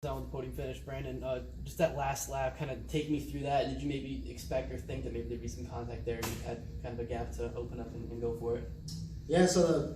On the podium finish, Brandon. Just that last lap, kind of take me through that. Did you maybe expect or think that maybe there'd be some contact there and you had kind of a gap to open up and go for it? Yeah, so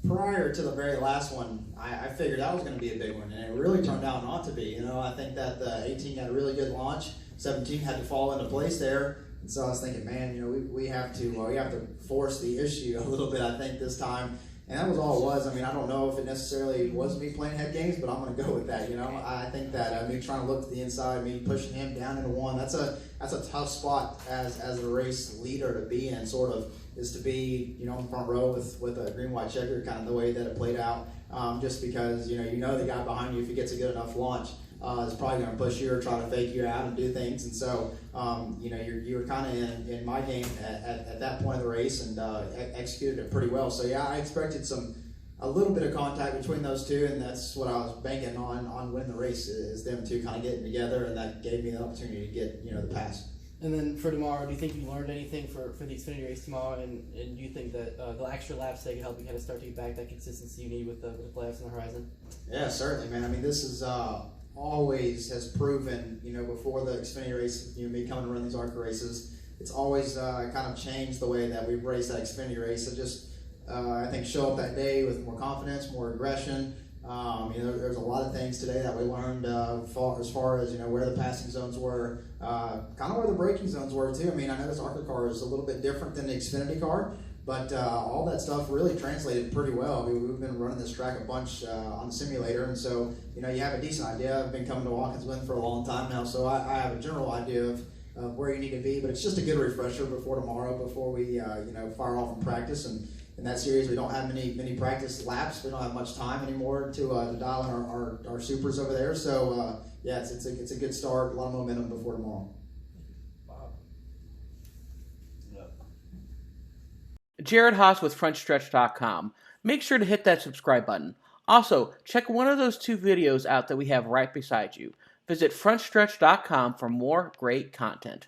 prior to the very last one, I figured that was going to be a big one, and it really turned out not to be. You know, I think that the 18 got a really good launch. 17 had to fall into place there, and so I was thinking, man, you know, we have to force the issue a little bit. I think this time. And that was all it was. I mean, I don't know if it necessarily was me playing head games, but I'm going to go with that. You know, I think that me trying to look to the inside, me pushing him down into one, that's a tough spot as a race leader to be in. Sort of is to be, you know, in front row with a green white checker, kind of the way that it played out. Just because you know the guy behind you, if he gets a good enough launch, is probably going to push you or try to fake you out and do things. And so you know you were kind of in my game at that point of the race and executed it pretty well. So yeah, I expected a little bit of contact between those two, and that's what I was banking on winning the race, is them two kind of getting together, and that gave me the opportunity to get, you know, the pass. And then for tomorrow, do you think you learned anything for the Xfinity race tomorrow? And do you think that the extra laps they can help you kind of start to get back that consistency you need with the playoffs on the horizon? Yeah, certainly, man. I mean, this is always has proven, you know, before the Xfinity race, you know, me coming to run these ARCA races, it's always kind of changed the way that we've raced that Xfinity race. So just, I think, show up that day with more confidence, more aggression. You know, there's a lot of things today that we learned as far as, you know, where the passing zones were, kind of where the braking zones were too. I mean, I know this ARCA car is a little bit different than the Xfinity car, but all that stuff really translated pretty well. I mean, we've been running this track a bunch on the simulator, and so, you know, you have a decent idea. I've been coming to Watkins Glen for a long time now, so I have a general idea of where you need to be, but it's just a good refresher before tomorrow, before we, you know, fire off in practice. And in that series, we don't have many practice laps. We don't have much time anymore to dial in our supers over there. So yeah, it's a good start. A lot of momentum before tomorrow. Wow. Yep. Jared Haas with FrontStretch.com. Make sure to hit that subscribe button. Also, check one of those two videos out that we have right beside you. Visit FrontStretch.com for more great content.